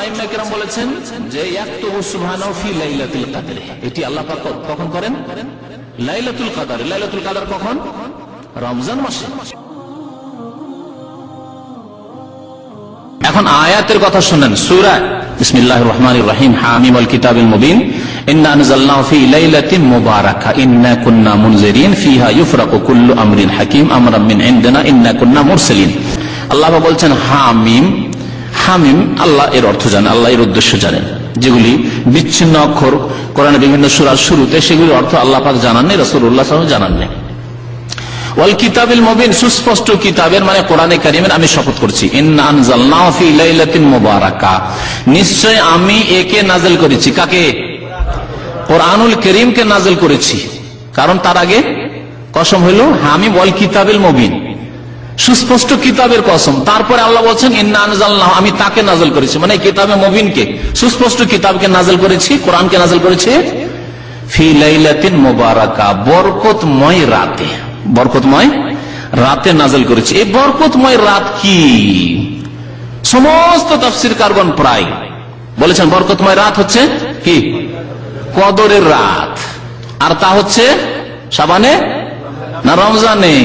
আইম্মায়ে কেরাম বলেছেন যে ইয়াকতুবু সুবহানাহু ফি লাইলাতুল কদর, এটি আল্লাহ পাক কখন করেন? লাইলাতুল কদর। লাইলাতুল কদর কখন? রমজান মাসে। এখন আয়াতের কথা শুনেন। সূরা বিসমিল্লাহির রহমানির রহিম, হামিম ওয়াল কিতাবিল মুবিন, ইন্না আনজালনাহু ফি লাইলাতিন মুবারাকা ইন্না কুন্না মুনজিরিন ফিহা ইউফরাকু কুল্লু আমরিন হাকিম আমরাম মিন ইনদিনা ইন্না কুন্না মুরসালিন। আল্লাহ বলছেন হামিম। হামিম আল্লাহ এর অর্থ জানেন, আল্লাহ এর উদ্দেশ্য জানেন। যেগুলি বিচ্ছিন্ন অক্ষর কোরআনের বিভিন্ন সূরার শুরুতে, সেগুলির অর্থ আল্লাহ পাক জানাননি, রাসূলুল্লাহ সাল্লাল্লাহু আলাইহি ওয়াসাল্লাম জানাননি। ওয়াল কিতাবিল মুবিন, সুস্পষ্ট কিতাবের মানে কোরআনে কারীমের আমি শপথ করছি। ইন্না আনজালনাহু ফি লাইলাতিন মুবারাকা, নিশ্চয় আমি একে নাযিল করেছি। কাকে? কোরআনুল কারীমকে নাযিল করেছি। কারণ তার আগে কসম হইল হামিম ওয়াল কিতাবিল মুবিন, সুস্পষ্ট কিতাবের কসম। তারপরে আল্লাহ বলছেন ইন্না আনজালনাহু, আমি তাকে নাযিল করেছি, মানে কিতাবে মুবিনকে, সুস্পষ্ট কিতাবকে নাযিল করেছি, কোরআনকে নাযিল করেছি ফি লাইলাতিন মুবারাকা, বরকতময় রাতে। বরকতময় রাতে নাযিল করেছি। এই বরকতময় রাত কি? সমস্ত তাফসীরকারগণ প্রায় বলেছেন বরকতময় রাত হচ্ছে কি? কদরের রাত। আর তা হচ্ছে শাবানে না রমজানে?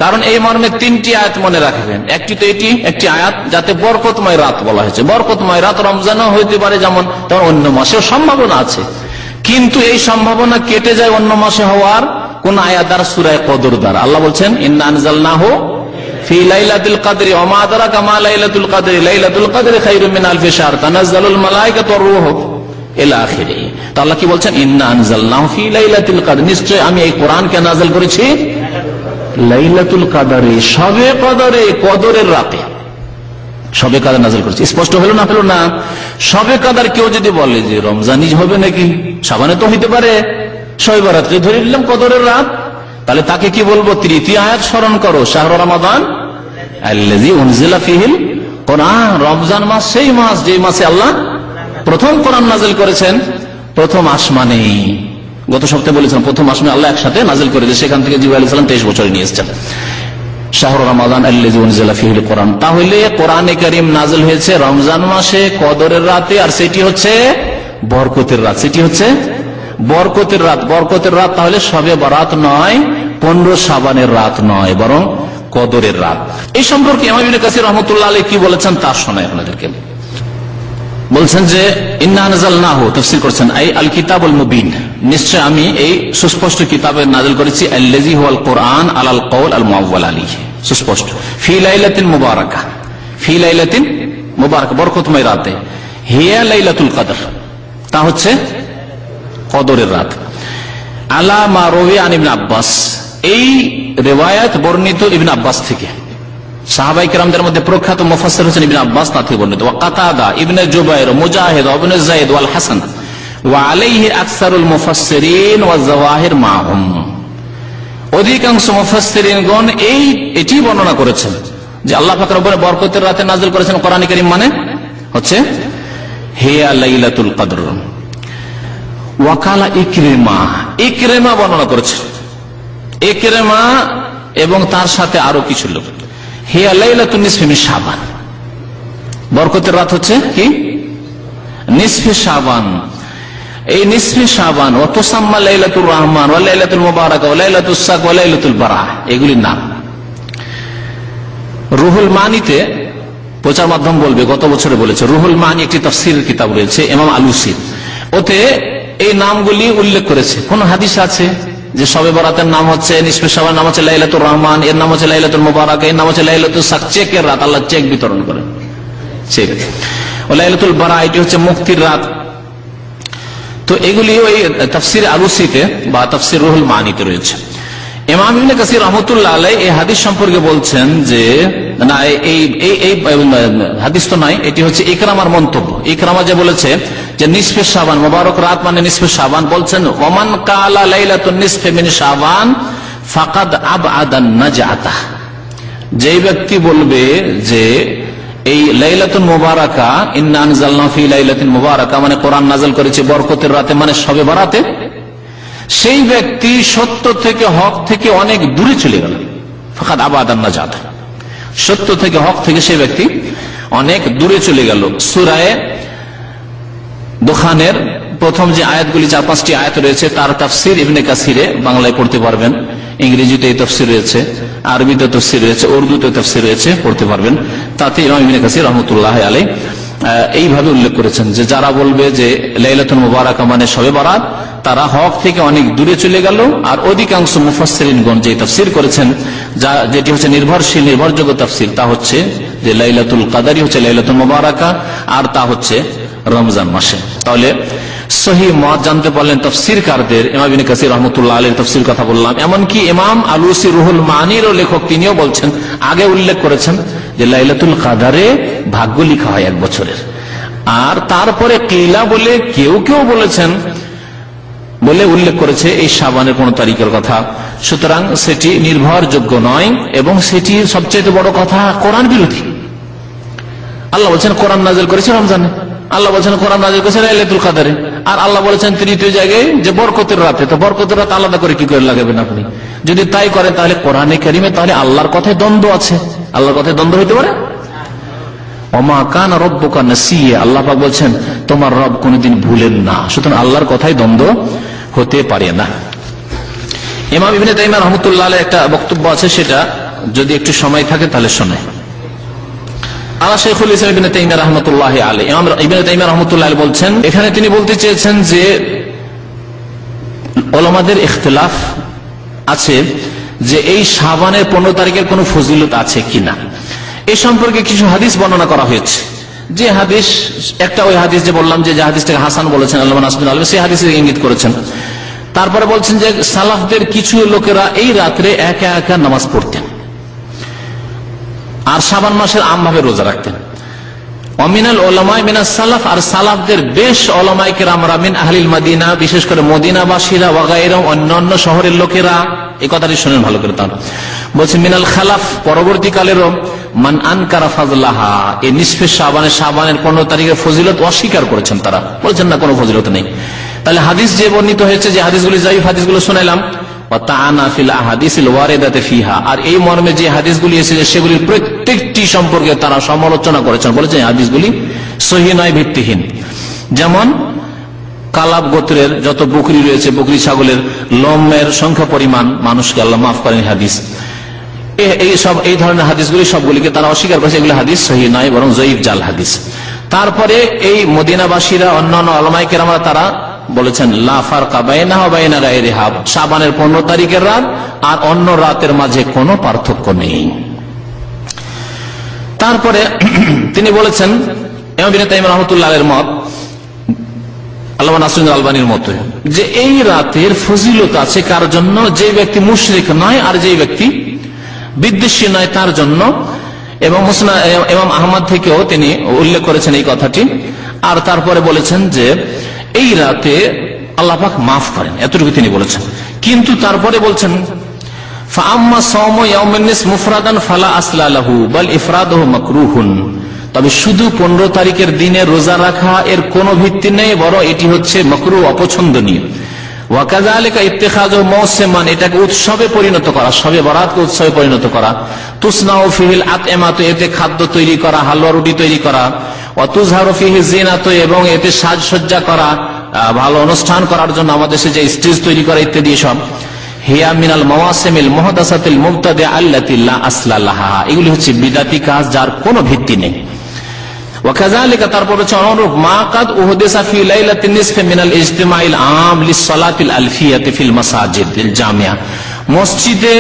কারণ এই মর্মে তিনটি আয়াত মনে রাখবেন। একটি তো এটি, একটি আয়াত যাতে বরকতময় রাত বলা হয়েছে। বরকতময় রাত রমজানও হইতে পারে, যেমন তেমন অন্য মাসেও সম্ভাবনা আছে। কিন্তু এই সম্ভাবনা কেটে যায় অন্য মাসে হওয়ার কোন আয়াত দ্বারা? সূরা কদর দ্বারা। আল্লাহ বলছেন ইন্না আনজালনাহু ফি লাইলাতুল কদরি ওয়া মা আদরাকা মা লাইলাতুল কদরি লাইলাতুল কদরি খায়রুম মিন আলফি শাহর তানাজ্জালুল মালায়েকাতু ওয়ার রূহু ইলা আখিরিহি। তো আল্লাহ কি বলছেন? ইন্না আনজালনাহু ফি লাইলাতুল কদর, নিশ্চয় আমি এই কোরআনকে নাযিল করেছি লাইলাতুল কদরে, শবে কদরে, কদরের রাতে। শবে কদর নাযিল করেছি। স্পষ্ট হলো না? হলো না? শবে কদর কেউ যদি বলে যে রমজানই হবে নাকি, শাবানে তো হইতে পারে, শবে বরাতকে ধরে নিলাম কদরের রাত, তাহলে তাকে কি বলবো? তৃতীয় আয়াত স্মরণ করো, শাহরু রমাদান আল্লাযী উনজিলা ফীহিল কোরআন, রমজান মাস সেই মাস যে মাসে আল্লাহ প্রথম কোরআন নাযিল করেছেন প্রথম আসমানে। গত সপ্তাহে বলেছিলাম প্রথম আসমানে আল্লাহ একসাথে নাযিল করেছে, সেখান থেকে জিবরাইল আলাইহিস সালাম 23 বছরে নিয়ে এসেছেন। শাহরু রমাদান আল্লাযী উনজিলা ফীহিল কোরআন, তাহলে কোরআনে কারীম নাযিল হয়েছে রমজান মাসে কদরের রাতে, আর সেটি হচ্ছে বরকতের রাত। সেটি হচ্ছে বরকতের রাত। বরকতের রাত তাহলে শবে বরাত নয়, 15 শাবানের রাত নয়, বরং কদরের রাত। এই সম্পর্কে ইমাম ইবনে কাসির রাহমাতুল্লাহ আলাইহি কি বলেছেন তা শোনাই আপনাদেরকে। বলছেন যে ইন্না আনজালনাহু, তাফসীর করছেন আই আল কিতাবুল মুবিন, নিশ্চয় আমি এই সুস্পষ্ট কিতাবে নাযিল করেছি আল্লাযী হুয়াল কোরআন আলাল কওল আল মুআওয়াল আলাইহি, সুস্পষ্ট। ফি লাইলাতিন মুবারাকা, ফি লাইলাতিন মুবারাকা, বরকতময় রাতে। হিয়া লাইলাতুল কদর, তা হচ্ছে কদরের রাত। আলা মা রুওয়া আন ইবনে আব্বাস, এই রিওয়ায়াত বর্ণিত ইবনে আব্বাস থেকে। সাহাবায়ে কেরামদের মধ্যে প্রখ্যাত মুফাসসির হচ্ছেন ইবনে আব্বাস, তা থেকে বর্ণিত। ওয়া কাতাদা, ইবনে জুবাইর, মুজাহিদ, ইবনে যায়েদ ওয়াল হাসান ওয়া আলাইহি আকসারুল মুফাসসিরিন ওয়া যাওয়াহির মাহুম। অধিকাংশ মুফাসসিরিনগণ এটি বর্ণনা করেছেন যে আল্লাহ পাক রব্বুল বরকতের রাতে নাযিল করেছেন কোরআন কারীম, মানে হচ্ছে হিয়া লাইলাতুল কদর। ওয়াকালা ইকরিমা, ইকরিমা বর্ণনা করেছে, ইকরিমা এবং তার সাথে আরো কিছু লোক। হিয়া লাইলাতুন নিসফি মিন শাবান, বরকতের রাত হচ্ছে কি? নিসফে শাবান। এই নিসফে শাবান ওয়া তুসাম্মা লাইলাতুর রহমান ওয়া লাইলাতুল মুবারাকা ওয়া লাইলাতুস সাক ওয়া লাইলাতুল বারাহ, এগুলির নাম। রুহুল মানিতে প্রচার মাধ্যম বলবে, গত বছরে বলেছে, রুহুল মানি একটি তাফসীরের কিতাব রয়েছে ইমাম আলুসি, ওতে এই নামগুলি উল্লেখ করেছে। কোন হাদিস আছে যে শবে বরাতের নাম হচ্ছে নিসফে শাবান, নাম হচ্ছে লাইলাতুর রহমান, এর নাম হচ্ছে লাইলাতুল মুবারাকা, এর নাম হচ্ছে লাইলাতুস সাক, চেকের রাত, আল্লাহ চেক বিতরণ করেন, চেক। ও লাইলাতুল বারাহ, এটি হচ্ছে মুক্তির রাত। তো এগুলি ওই তাফসীর আলুসিতে বা তাফসীর রুহুল মানিতে রয়েছে। ইমাম ইবনে কাসির রাহমাতুল্লাহ আলাইহি এই হাদিস সম্পর্কে বলছেন যে না, এই হাদিস তো নাই, এটি হচ্ছে ইকরামার মন্তব্য। ইকরামা যে বলেছে যে নিসফে শাবান, মুবারক রাত মানে নিসফে শাবান, বলছেন ওমান কালা লাইলাতুন নিসফি মিন শাবান ফাকাদ আবআদান নাজাতা, যেই ব্যক্তি বলবে যে এই লাইলাতুল মুবারাকা, ইন্না আনজালনাহু ফি লাইলাতিন মুবারাকা মানে কোরআন নাযিল করেছে বরকতের রাতে, মানে শবে বরাতে, সেই ব্যক্তি সত্য থেকে, হক থেকে অনেক দূরে চলে গেল। ফাকাদ আবআদান নাজাতা, সত্য থেকে, হক থেকে সেই ব্যক্তি অনেক দূরে চলে গেল। সূরা দোকানের প্রথম যে আয়াতগুলি 4-5টি আয়াত রয়েছে তার তাফসির ইবনে কাসিরে বাংলায় পড়তে পারবেন, ইংরেজিতে এই তাফসির রয়েছে, আরবিতে তাফসির রয়েছে, উর্দুতে তাফসির রয়েছে, পড়তে পারবেন। তাতে ইমাম ইবনে কাসির রহমতুল্লাহ আলাইহি এইভাবে উল্লেখ করেছেন যে যারা বলবে যে লাইলাতুল মুবারাকা মানে শবে বরাত, তারা হক থেকে অনেক দূরে চলে গেল। আর অধিকাংশ মুফাসসিরিনগণ যে তাফসির করেছেন, যেটি হচ্ছে নির্ভরশীল নির্ভরযোগ্য তাফসির, তা হচ্ছে যে লাইলাতুল কদরই হচ্ছে লাইলাতুল মুবারাকা, আর তা হচ্ছে রমজান মাসে। তাহলে সহিহ মত জানতে পারলেন তাফসীরকারদের। ইমাম ইবনে কাসির রাহমাতুল্লাহ আলাইহির তাফসীর কথা বললাম, এমনকি ইমাম আলুসি রুহুল মানির লেখক তিনিও বলছেন, আগে উল্লেখ করেছেন যে লাইলাতুল কদরে ভাগ্য লেখা হয় 1 বছরের। আর তারপরে কিলা বলে কেউ কেউ বলেছেন বলে উল্লেখ করেছে এই শাবানের 15 তারিখের কথা। সুতরাং সেটি নির্ভরযোগ্য নয়, এবং সেটি সবচেয়ে বড় কথা কোরআন বিরোধী। আল্লাহ বলছেন কোরআন নাযিল করেছে রমজানে, আল্লাহ বলছেন কোরআন নাযিল করেছে লাইলাতুল কদরে, আর আল্লাহ বলেছেন তৃতীয় জায়গায় যে বরকতের রাতে। তো বরকতের রাত আলাদা করে কি করে লাগাবেন আপনি? যদি তাই করেন তাহলে কোরআনে কারিমে তাহলে আল্লাহর কথায় দ্বন্দ্ব আছে। আল্লাহর কথায় দ্বন্দ্ব হইতে পারে? ওমা কানা রব্বুকা নাসিয়া, আল্লাহ পাক বলছেন তোমার রব কোনদিন ভুলেন না। সুতরাং আল্লাহর কথায় দ্বন্দ্ব হতে পারে না। ইমাম ইবনে তাইমিয়া রাহমাতুল্লাহ আলাইহি একটা বক্তব্য আছে, সেটা যদি একটু সময় থাকে তাহলে শুনে। আলা শাইখুল ইসলাম ইবনে তাইমিয়া রাহমাতুল্লাহি আলাইহি, ইমাম ইবনে তাইমিয়া রাহমাতুল্লাহি আলাইহি বলছেন, এখানে তিনি বলতে চেয়েছেন যে উলামাদের ইখতিলাফ আছে যে এই শাবানের 15 তারিখের কোনো ফজিলত আছে কিনা। এই সম্পর্কে কিছু হাদিস বর্ণনা করা হয়েছে। যে হাদিস একটা ওই হাদিস যে বললাম যে হাদিসটাকে হাসান বলেছেন আল্লামা নাসিরুদ্দিন আলবানী, সেই হাদিসে ইঙ্গিত করেছেন। তারপরে বলছেন যে সালাফদের কিছু লোকেরা এই রাত্রে একা একা নামাজ পড়তেন আর শাবান মাসের আমভাবে রোজা রাখতেন। অমিনাল ওলামা মিনাস সালাফ, আর সালাফদের বেশ ওলামায়ে কেরামরা মিন আহলিল মদিনা, বিশেষ করে মদিনাবাসীরা, ওয়া গায়রুহুম অন্যান্য শহরের লোকেরা, এই কথাটি শুনেন ভালো করে। তার বলছেন মিনাল খালাফ, পরবর্তীকালেরও, মান আনকারা ফাজলাহা, এই নিসফে শাবানের 15 তারিখের ফজিলত অস্বীকার করেছেন। তারা বলছেন না কোনো ফজিলত নেই। তাহলে হাদিস যে বর্ণিত হয়েছে, যে হাদিসগুলি যায়িফ হাদিসগুলো শুনাইলাম, আর এই মর্মে যে হাদিসগুলি এসেছে সেগুলির প্রত্যেকটি সম্পর্কে তারা সমালোচনা করেছেন, বলেছেন হাদিসগুলি সহিহ নয়, ভিত্তিহীন। যেমন কালাব গোত্রের যত বকরি রয়েছে, বকরি ছাগলের লোমের সংখ্যা পরিমাণ মানুষকে আল্লাহ মাফ করেন হাদিস, এই ধরনের হাদিসগুলি সবগুলিকে তারা অস্বীকার করেছে, এগুলি হাদিস সহিহ নয়, বরং জয়ীফ জাল হাদিস। তারপরে এই মদিনাবাসীরা, অন্যান্য উলামায়ে কেরামরা তারা বলেছেন লা ফারকা বাইনাহা ওয়া বাইনা গায়রিহা, শাবানের 15 তারিখের রাত আর অন্য রাতের মাঝে কোনো পার্থক্য নেই। তারপরে তিনি বলেছেন, ইমাম ইবনে তাইমিয়া রাহমাতুল্লাহ আলাইহির মত, আল্লামা নাসিরুদ্দিন আলবানীর মত, যে এই রাতের ফজিলত আছে কার জন্য? যে ব্যক্তি মুশরিক নয় আর যে ব্যক্তি বিদ্বেষী নয় তার জন্য। এবং ইমাম আহমদ থেকেও তিনি উল্লেখ করেছেন এই কথাটি। আর তারপরে বলেছেন যে এই রাতে আল্লাহ পাক মাফ করেন, এতটুকু তিনি বলেছেন। কিন্তু তারপরে বলছেন ফাআম্মা সাওমু ইয়াউমিন নিস মুফরাদান ফালা আসলা লাহু বাল ইফরাদুহু মাকরুহুন, তবে শুধু 15 তারিখের দিনে রোজা রাখা এর কোনো ভিত্তি নেই, বরং এটি হচ্ছে মাকরুহ, অপছন্দনীয়। ওয়া কাযালিকা ইত্তিখাযুহু মাওসিমান, এটাকে উৎসবে পরিণত করা, শবে বরাতকে উৎসবে পরিণত করা। তুসনাউ ফিহিল আতইমাতু, এতে খাদ্য তৈরি করা, হালুয়া রুটি তৈরি করা। ওয়া তুযহারু ফিহি যিনাতু, এবং এতে সাজসজ্জা করা, ভালো অনুষ্ঠান করার জন্য আমাদের দেশে যে স্টেজ তৈরি করা ইত্যাদি সব। হিয়া মিনাল মাওয়াসিমিল মুহদাসাতিল মুবতাদিআ আল্লাতী লা আসলা লাহা, এগুলি হচ্ছে বিদআতি কাজ যার কোনো ভিত্তি নেই। ওয়া কাযালিকা, তারপর হচ্ছে অনুরূপ মা কাদ উহদিসা ফি লাইলাতিন নিসফি মিনাল ইজতিমাইল আম লিসসালাতিল আলফিয়াতি ফিল মাসাজিদিল জামিয়া, মসজিদে,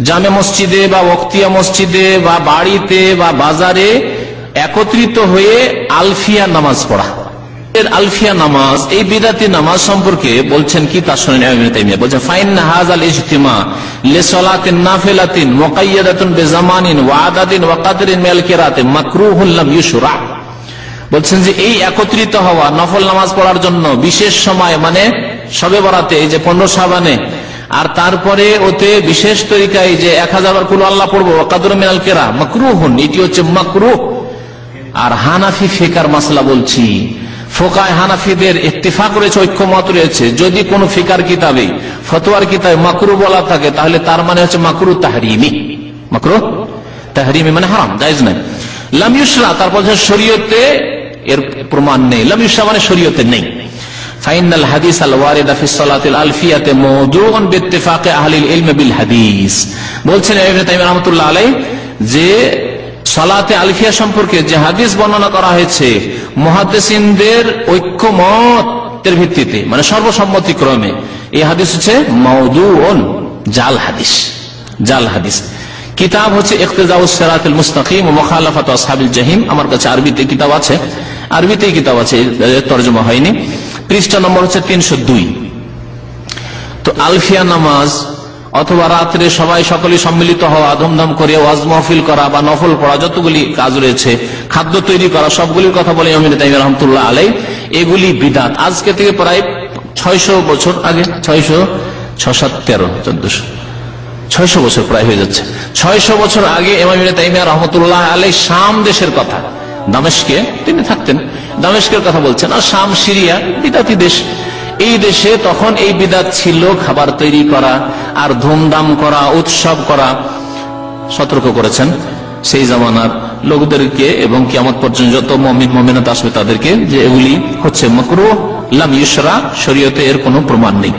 জামে মসজিদে বা ওয়াক্তিয়া মসজিদে বা বাড়িতে বা বাজারে একত্রিত হয়ে আলফিয়া নামাজ পড়া। আলফিয়া নামাজ, এই বিদআতি নামাজ সম্পর্কে বলছেন কি তা শুনেন। ইবনে তাইমিয়া বলছেন ফাইন হাযাল ইজতিমা লিসালাতিন নাফিলাতিন মুকায়্যাদাতুন বিজামানিন ওয়া আদাদিন ওয়া কদরিন মিনাল কিরাতি মাকরুহুন লাম ইউশরা, বলছেন যে এই একত্রিত হওয়া নফল নামাজ পড়ার জন্য বিশেষ সময়, মানে শবে বরাতে, এই যে 15 শাবানে, আর তারপরে ওতে বিশেষ তরিকায় যে 1000 বার কুল আল্লাহ পড়বো, ওয়া কদরুন মিনাল কিরা মাকরুহুন, এটি হচ্ছে মাকরুহ। আর হানাফি ফিকার মাসলা বলছি, ফোকায় হানাফিদের ইত্তিফাক রয়েছে, ঐক্যমত রয়েছে, যদি কোন ফিকার কিতাবে, ফতোয়ার কিতাবে মাকরুহ বলা থাকে তাহলে তার মানে হচ্ছে মাকরুহ তাহরিমি, মাকরুহ তাহরিমি মানে হারাম, জায়েজ নয়। লাম ইউশরা, তারপর শরীয়তে এর প্রমাণ নেই, লাম ইউশরা মানে শরীয়তে নেই। ফাইনাল হাদিস আল ওয়ারিদা ফি সালাতিল আলফিয়াতে মাওদুউন বিইত্তিফাকি আহলিল ইলম বিল হাদিস। বলছেন ইবনে তাইমিয়া রাহমাতুল্লাহ আলাইহি যে সালাতে আলফিয়া সম্পর্কে যে হাদিস বর্ণনা করা হয়েছে মুহাদ্দিসিনদের ঐক্যমতের ভিত্তিতে, মানে সর্বসম্মতিক্রমে, এই হাদিস হচ্ছে মাওদুউন, জাল হাদিস, জাল হাদিস। কিতাব হচ্ছে ইকতিদাউস সিরাতুল মুস্তাকিম ওয়া মুখালাফাতু আসহাবিল জাহিম। আমার কাছে আরবিতে কিতাব আছে, আরবিতেই কিতাব আছে, তরজমা হয়নি। পৃষ্ঠা নম্বর হচ্ছে 302। তো আলফিয়া নামাজ অথবা রাত্রে সবাই সকলে সম্মিলিত হওয়া, ধুমধাম করে ওয়াজ মাহফিল করা বা নফল পড়া, যতগুলি কাজ রয়েছে, খাদ্য তৈরি করা, সবগুলির কথা বলে ইমাম তাইমিয়া রাহমাতুল্লাহ আলাইহি, এগুলি বিদআত। আজকে থেকে প্রায় 600 বছর আগে, 600, 613, 1400, 600 বছর প্রায় হয়ে যাচ্ছে। 600 বছর আগে ইমাম তাইমিয়া রাহমাতুল্লাহ আলাইহি শাম দেশের কথা, দামেস্কে তিনি থাকতেন, দামেস্কের কথা বলছেন। আর শাম সিরিয়া বিদাতি দেশ, এই দেশে তখন এই বিদাত ছিল, খাবার তৈরি করা আর ধুমধাম করা, উৎসব করা। সতর্ক করেছেন সেই জামানার লোকদেরকে এবং কিয়ামত পর্যন্ত যত মুমিন মুমিনাত আসবে তাদেরকে, যে এগুলি হচ্ছে মাকরুহ, লাম ইউশরা, শরীয়তে এর কোনো প্রমাণ নেই।